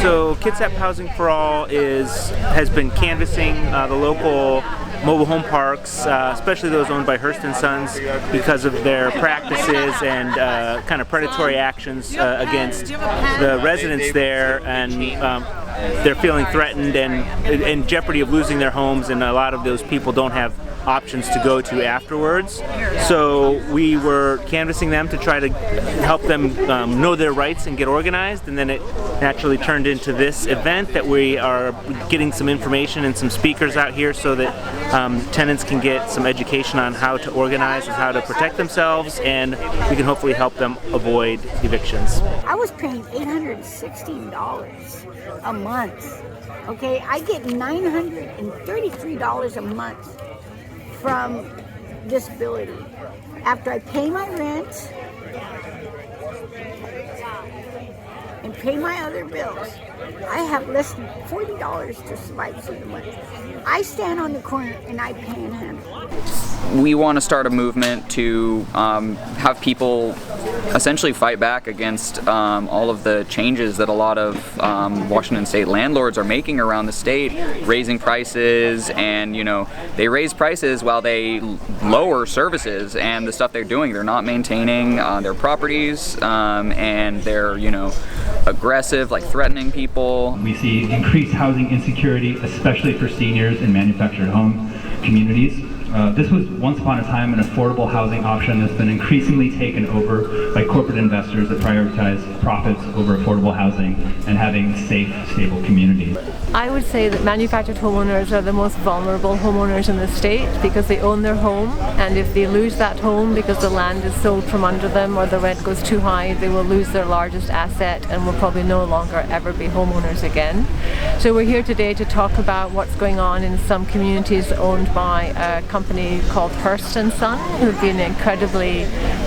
So Kitsap Housing for All has been canvassing the local mobile home parks, especially those owned by Hearst & Sons, because of their practices and kind of predatory actions against the residents there, and they're feeling threatened and in jeopardy of losing their homes, and a lot of those people don't have options to go to afterwards. So we were canvassing them to try to help them know their rights and get organized, and then it naturally turned into this event that we are getting some information and some speakers out here so that tenants can get some education on how to organize and how to protect themselves, and we can hopefully help them avoid evictions. I was paying $816 a month. Okay, I get $933 a month from disability. After I pay my rent and pay my other bills, I have less than $40 to survive through the month. I stand on the corner and I panhandle. We want to start a movement to have people essentially fight back against all of the changes that a lot of Washington State landlords are making around the state, raising prices, and they raise prices while they lower services and the stuff they're doing. They're not maintaining their properties, and they're aggressive, like threatening people. We see increased housing insecurity, especially for seniors in manufactured home communities. This was once upon a time an affordable housing option that's been increasingly taken over by corporate investors that prioritize profits over affordable housing and having safe, stable communities. I would say that manufactured homeowners are the most vulnerable homeowners in the state because they own their home, and if they lose that home because the land is sold from under them or the rent goes too high, they will lose their largest asset and will probably no longer ever be homeowners again. So we're here today to talk about what's going on in some communities owned by a company called Hearst & Son, who've been incredibly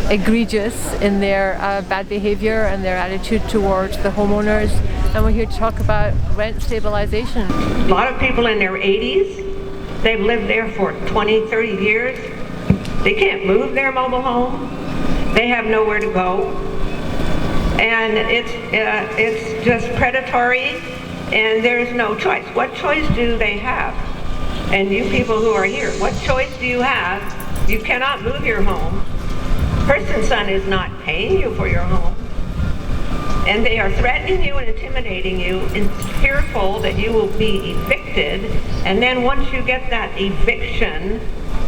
egregious in their bad behavior and their attitude towards the homeowners. And we're here to talk about rent stabilization. A lot of people in their 80s, they've lived there for 20, 30 years. They can't move their mobile home. They have nowhere to go. And it's just predatory, and there's no choice. What choice do they have? And you people who are here, what choice do you have? You cannot move your home. Hearst & Son is not paying you for your home. And they are threatening you and intimidating you and fearful that you will be evicted. And then once you get that eviction,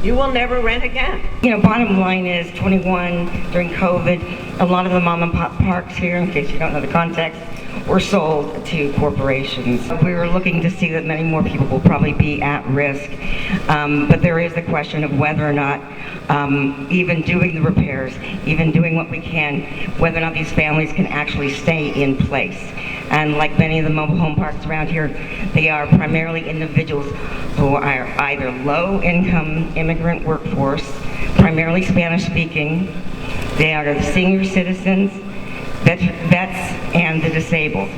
you will never rent again. Bottom line is 21 during COVID, a lot of the mom and pop parks here, in case you don't know the context, were sold to corporations. We were looking to see that many more people will probably be at risk, but there is the question of whether or not even doing the repairs, even doing what we can, whether or not these families can actually stay in place. And like many of the mobile home parks around here, they are primarily individuals who are either low-income immigrant workforce, primarily Spanish-speaking. They are the senior citizens, vets, and the disabled.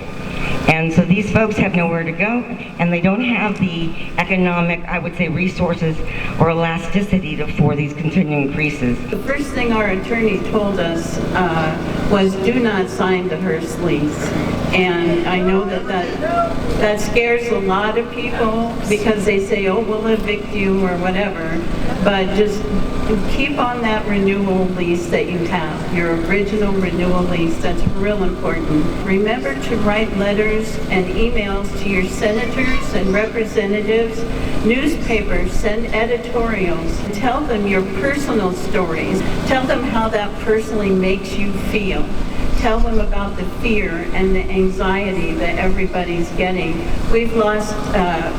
And so these folks have nowhere to go, and they don't have the economic, I would say, resources or elasticity for these continuing increases. The first thing our attorney told us was do not sign the Hearst lease. And I know that scares a lot of people because they say, oh, we'll evict you or whatever. But just keep on that renewal lease that you have, your original renewal lease. That's real important. Remember to write letters and emails to your senators and representatives, newspapers, send editorials. Tell them your personal stories. Tell them how that personally makes you feel. Tell them about the fear and the anxiety that everybody's getting. We've lost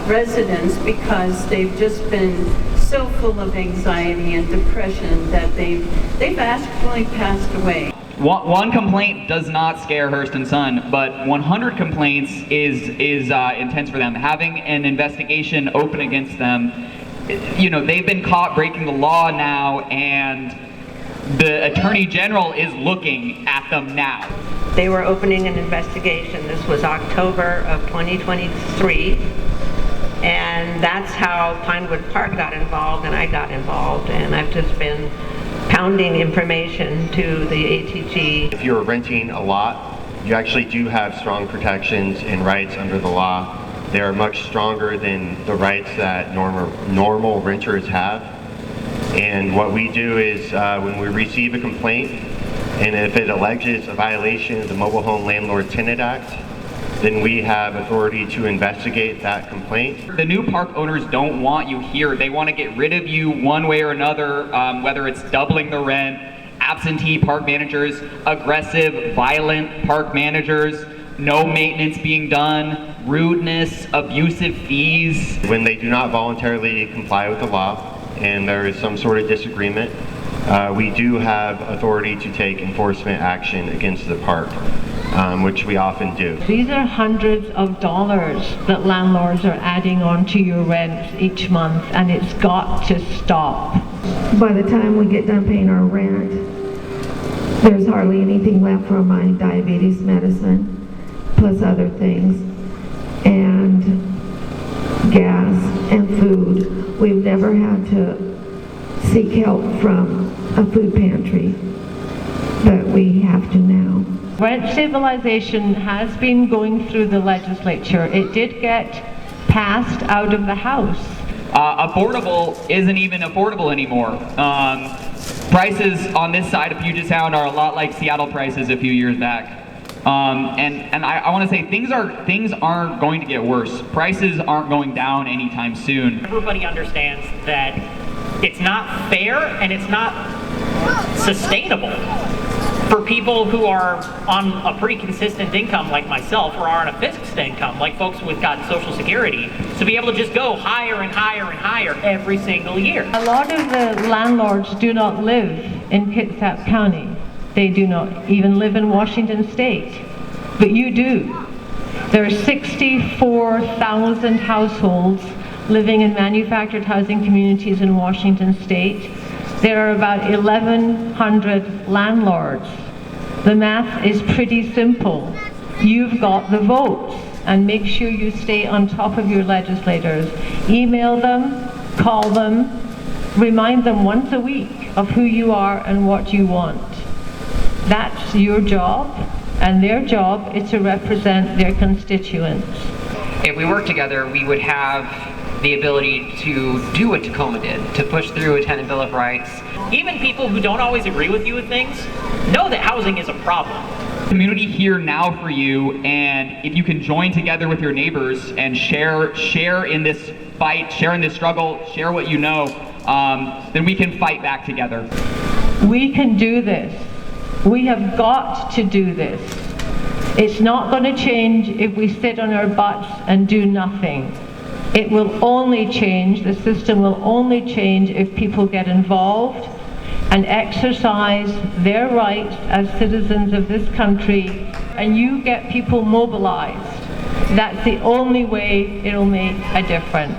residents because they've just been so full of anxiety and depression that they've actually passed away. One complaint does not scare Hearst & Son, but 100 complaints is intense for them. Having an investigation open against them, they've been caught breaking the law now, and the Attorney General is looking at them now. They were opening an investigation. This was October of 2023. And that's how Pinewood Park got involved, and I got involved. And I've just been pounding information to the ATG. If you're renting a lot you actually do have strong protections and rights under the law. They are much stronger than the rights that normal renters have. And what we do is when we receive a complaint, and if it alleges a violation of the Mobile Home Landlord Tenant Act, then we have authority to investigate that complaint. The new park owners don't want you here. They want to get rid of you one way or another, whether it's doubling the rent, absentee park managers, aggressive, violent park managers, no maintenance being done, rudeness, abusive fees. When they do not voluntarily comply with the law and there is some sort of disagreement, we do have authority to take enforcement action against the park, which we often do. These are hundreds of dollars that landlords are adding on to your rent each month, and it's got to stop. By the time we get done paying our rent, there's hardly anything left for my diabetes medicine, plus other things, and gas and food. We've never had to seek help from a food pantry, but we have to now. Rent stabilization has been going through the legislature. It did get passed out of the House. Affordable isn't even affordable anymore. Prices on this side of Puget Sound are a lot like Seattle prices a few years back. And I want to say things aren't going to get worse. Prices aren't going down anytime soon. Everybody understands that it's not fair and it's not sustainable for people who are on a pretty consistent income like myself, or are on a fixed income like folks with got Social Security, to be able to just go higher and higher and higher every single year. A lot of the landlords do not live in Kitsap County. They do not even live in Washington State, but you do. There are 64,000 households living in manufactured housing communities in Washington State. There are about 1,100 landlords. The math is pretty simple. You've got the votes, and make sure you stay on top of your legislators. Email them, call them, remind them once a week of who you are and what you want. That's your job, and their job is to represent their constituents. If we work together, we would have the ability to do what Tacoma did, to push through a tenant bill of rights. Even people who don't always agree with you with things know that housing is a problem. Community here now for you, and if you can join together with your neighbors and share in this fight, share in this struggle, share what you know, then we can fight back together. We can do this. We have got to do this. It's not going to change if we sit on our butts and do nothing. It will only change, the system will only change if people get involved and exercise their rights as citizens of this country, and you get people mobilized. That's the only way it'll make a difference.